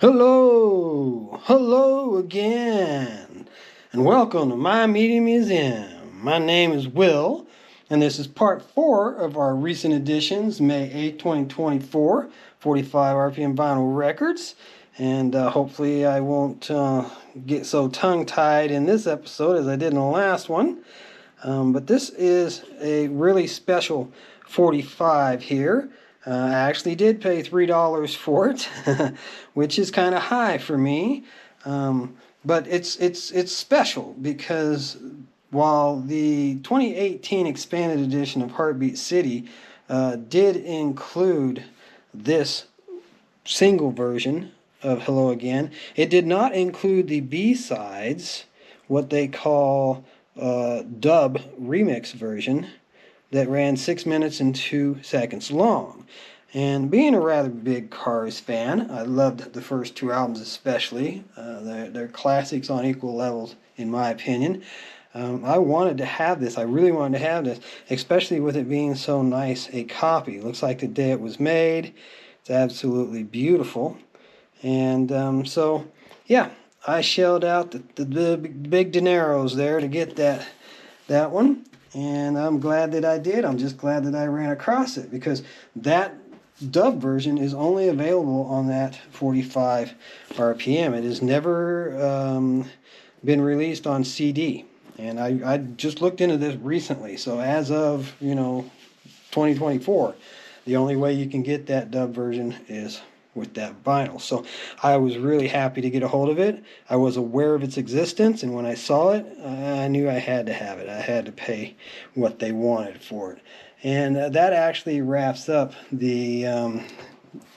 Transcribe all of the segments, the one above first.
Hello again, and welcome to my Media Museum. My name is Will, and this is part 4 of our recent editions, May 8, 2024, 45 RPM vinyl records. And hopefully I won't get so tongue-tied in this episode as I did in the last one. But this is a really special 45 here. I actually did pay $3 for it, which is kind of high for me. But it's special because while the 2018 expanded edition of Heartbeat City did include this single version of Hello Again, it did not include the B-sides, what they call dub remix version, that ran 6 minutes and 2 seconds long. And being a rather big Cars fan, I loved the first 2 albums especially. They're classics on equal levels, in my opinion. I wanted to have this. I really wanted to have this, especially with it being so nice a copy. It looks like the day it was made. It's absolutely beautiful. And so, yeah, I shelled out the big dineros there to get that one. And I'm glad that I did. I'm just glad that I ran across it because that dub version is only available on that 45 RPM. It has never been released on CD. And I just looked into this recently. So as of, 2024, the only way you can get that dub version is with that vinyl. So I was really happy to get a hold of it. I was aware of its existence, and when I saw it, I knew I had to have it. I had to pay what they wanted for it. And that actually wraps up the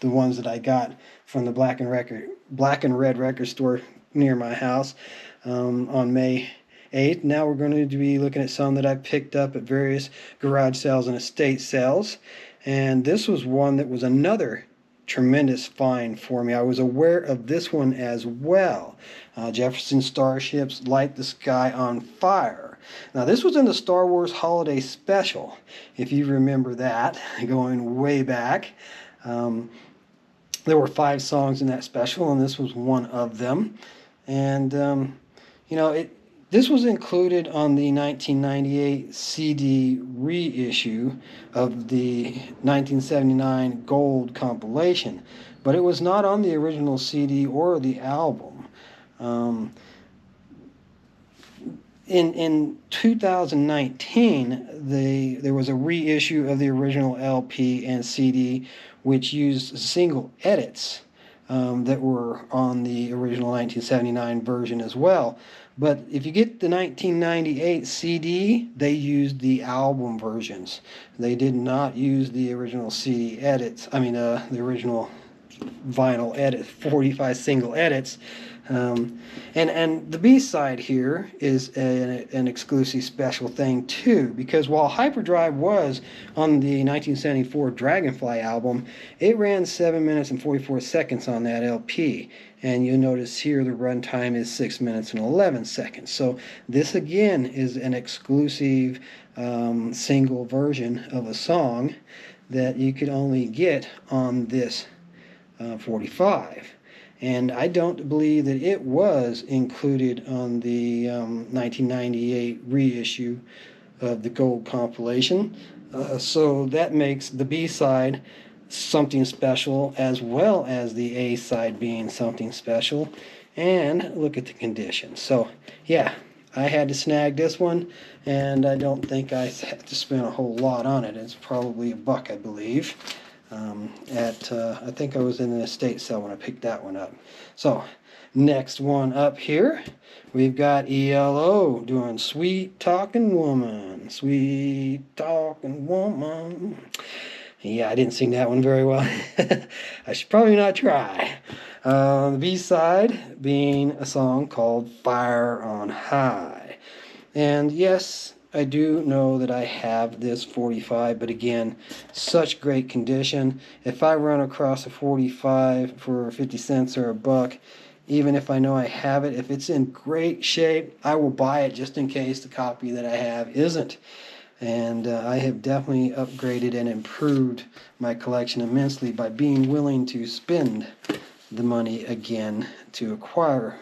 ones that I got from the Black and Red record store near my house on May 8th. Now we're going to be looking at some that I picked up at various garage sales and estate sales. And this was one that was another tremendous find for me. I was aware of this one as well. Jefferson Starship's Light the Sky on Fire. Now this was in the Star Wars Holiday Special, if you remember that, going way back. There were 5 songs in that special, and this was one of them. And, this was included on the 1998 CD reissue of the 1979 Gold compilation, but it was not on the original CD or the album. In 2019, there was a reissue of the original LP and CD, which used single edits that were on the original 1979 version as well. But if you get the 1998 CD, they used the album versions. They did not use the original CD edits. The original vinyl edit, 45 single edits. And the B-side here is an exclusive special thing too, because while Hyperdrive was on the 1974 Dragonfly album, it ran 7 minutes and 44 seconds on that LP. And you'll notice here the runtime is 6 minutes and 11 seconds. So this again is an exclusive single version of a song that you could only get on this 45. And I don't believe that it was included on the 1998 reissue of the Gold compilation. So that makes the B-side something special, as well as the A-side being something special. And look at the condition. So, yeah, I had to snag this one, and I don't think I had to spend a whole lot on it. It's probably $1, I believe. I think I was in an estate sale when I picked that one up. So, next one up here, we've got ELO doing Sweet Talking Woman. Sweet Talking Woman. Yeah, I didn't sing that one very well. I should probably not try. The B-side being a song called Fire on High. And yes, I do know that I have this 45, but again, such great condition. If I run across a 45 for 50 cents or $1, even if I know I have it, if it's in great shape, I will buy it just in case the copy that I have isn't. And I have definitely upgraded and improved my collection immensely by being willing to spend the money again to acquire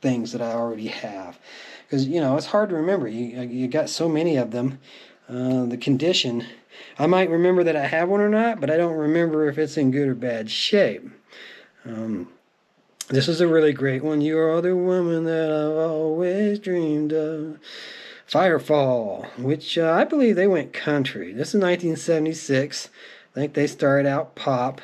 things that I already have. Because, it's hard to remember. You got so many of them. The condition, I might remember that I have one or not, but I don't remember if it's in good or bad shape. This is a really great one. You are the woman that I've always dreamed of. Firefall, which I believe they went country. This is 1976. I think they started out pop.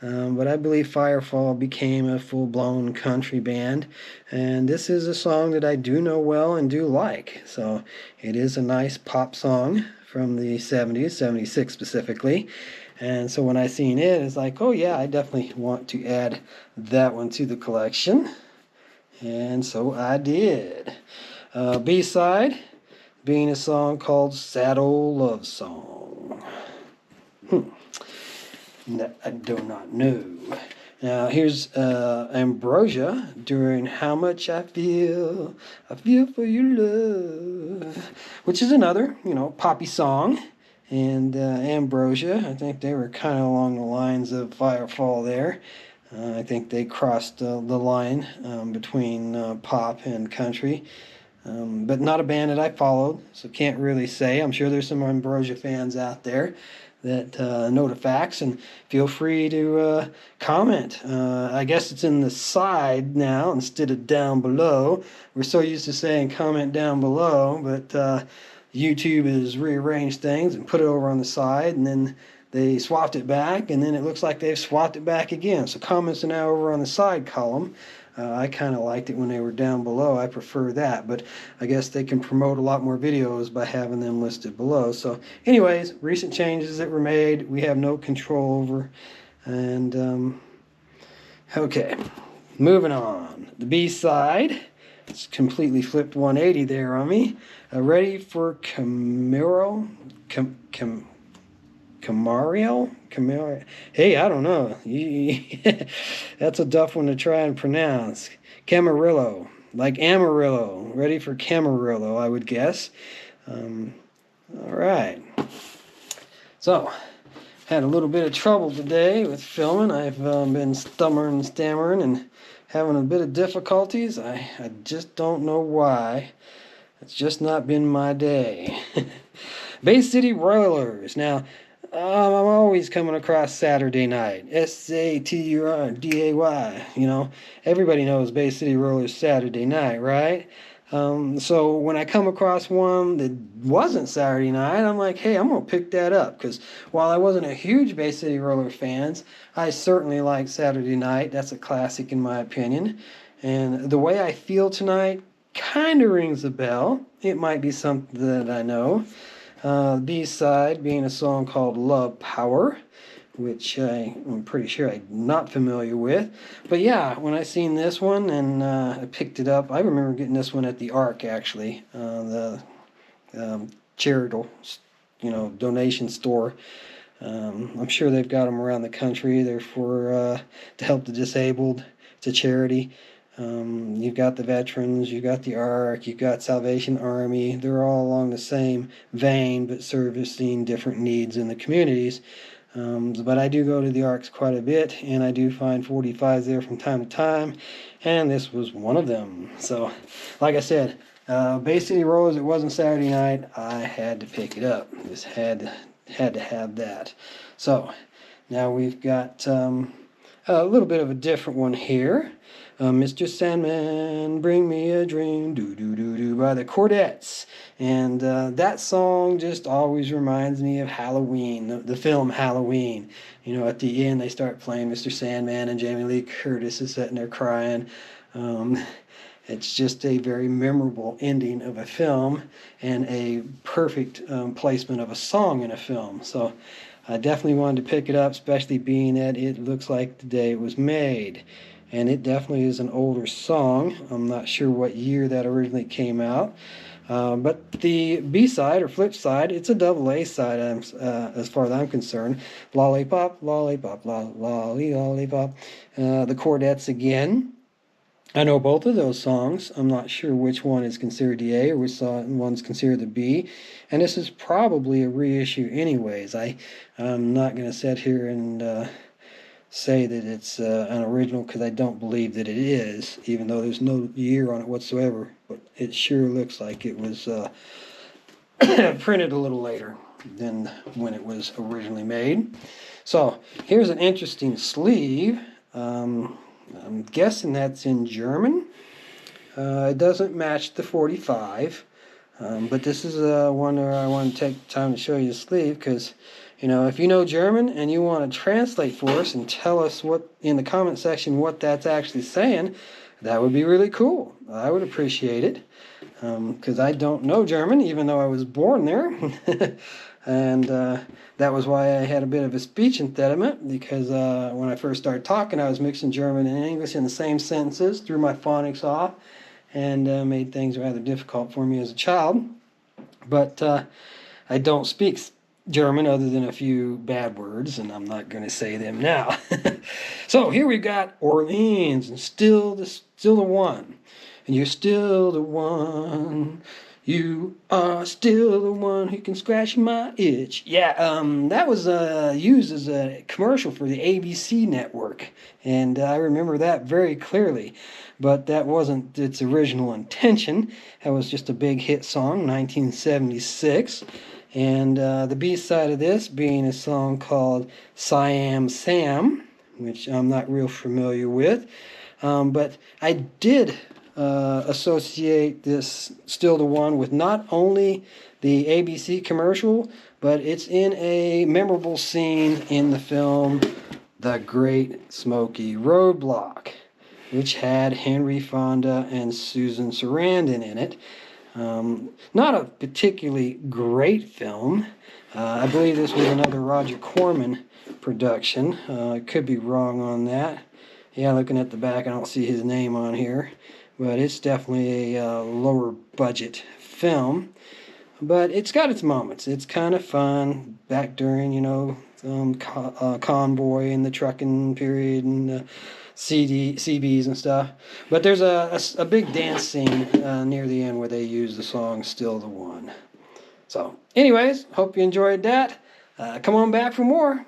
But I believe Firefall became a full-blown country band. And this is a song that I do know well and do like. So it is a nice pop song from the 70s, 76 specifically. And so when I seen it, it's like, oh yeah, I definitely want to add that one to the collection. And so I did. B-side being a song called Sad Old Love Song. That I do not know. Now here's Ambrosia during How Much I Feel for Your Love, which is another, poppy song. And Ambrosia, I think they were kind of along the lines of Firefall there. I think they crossed the line between pop and country. But not a band that I followed, so can't really say. I'm sure there's some Ambrosia fans out there that know the facts, and feel free to comment. I guess it's in the side now instead of down below. We're so used to saying comment down below, but YouTube has rearranged things and put it over on the side, and then they swapped it back, and then it looks like they've swapped it back again. So comments are now over on the side column. I kind of liked it when they were down below. I prefer that, but I guess they can promote a lot more videos by having them listed below. So anyways, recent changes that were made, we have no control over. And okay, moving on. The B-side, it's completely flipped 180 there on me. Ready for Camaro? Camario? Hey, I don't know. That's a tough one to try and pronounce. Camarillo, like Amarillo. Ready for Camarillo, I would guess. All right. So, had a little bit of trouble today with filming. I've been stammering, and having a bit of difficulties. I just don't know why. It's just not been my day. Bay City Rollers. Now, I'm always coming across Saturday Night. Saturday. Everybody knows Bay City Rollers Saturday Night, right? So when I come across one that wasn't Saturday Night, I'm like, hey, I'm going to pick that up. Because while I wasn't a huge Bay City Roller fan, I certainly like Saturday Night. That's a classic in my opinion. And the way I feel tonight kind of rings a bell. It might be something that I know. B-side being a song called Love Power, which I'm pretty sure I'm not familiar with. But yeah, when I seen this one and I picked it up, I remember getting this one at the Ark, actually, the charitable, donation store. I'm sure they've got them around the country. They're for to help the disabled. It's a charity. You've got the veterans, you've got the Ark, you've got Salvation Army. They're all along the same vein, but servicing different needs in the communities. But I do go to the Arks quite a bit, and I do find 45s there from time to time, and this was one of them. So, like I said, Bay City Rollers, it wasn't Saturday Night. I had to pick it up. Just had to have that. So, now we've got a little bit of a different one here. Mr. Sandman, Bring Me a Dream, do by the Chordettes. And that song just always reminds me of Halloween, the film Halloween. At the end they start playing Mr. Sandman and Jamie Lee Curtis is sitting there crying. It's just a very memorable ending of a film and a perfect placement of a song in a film. So I definitely wanted to pick it up, especially being that it looks like the day it was made. And it definitely is an older song. I'm not sure what year that originally came out. But the B-side or flip side, it's a double A side as far as I'm concerned. Lollipop, lollipop, lollipop. The Chordettes again. I know both of those songs. I'm not sure which one is considered the A or which one's considered the B. And this is probably a reissue anyways. I'm not going to sit here and say that it's an original, because I don't believe that it is, even though there's no year on it whatsoever. But it sure looks like it was printed a little later than when it was originally made. So here's an interesting sleeve. I'm guessing that's in German. It doesn't match the 45, but this is one where I want to take time to show you the sleeve, because if you know German and you want to translate for us and tell us what in the comment section what that's actually saying, that would be really cool. I would appreciate it, because I don't know German, even though I was born there. And that was why I had a bit of a speech impediment, because when I first started talking, I was mixing German and English in the same sentences, threw my phonics off, and made things rather difficult for me as a child. But I don't speak German other than a few bad words, and I'm not going to say them now. So here we've got Orleans, and still the one, and you're still the one. You are still the one who can scratch my itch. Yeah, that was used as a commercial for the ABC network, and I remember that very clearly. But that wasn't its original intention. That was just a big hit song, 1976. And the B-side of this being a song called Siam Sam, which I'm not real familiar with. But I did associate this Still the One with not only the ABC commercial, but it's in a memorable scene in the film The Great Smoky Roadblock, which had Henry Fonda and Susan Sarandon in it. Not a particularly great film. I believe this was another Roger Corman production. I could be wrong on that. Yeah, looking at the back, I don't see his name on here. But it's definitely a lower budget film. But it's got its moments. It's kind of fun back during, Convoy and the trucking period and CBs and stuff. But there's a big dance scene near the end where they use the song Still the One. So, anyways, hope you enjoyed that. Come on back for more.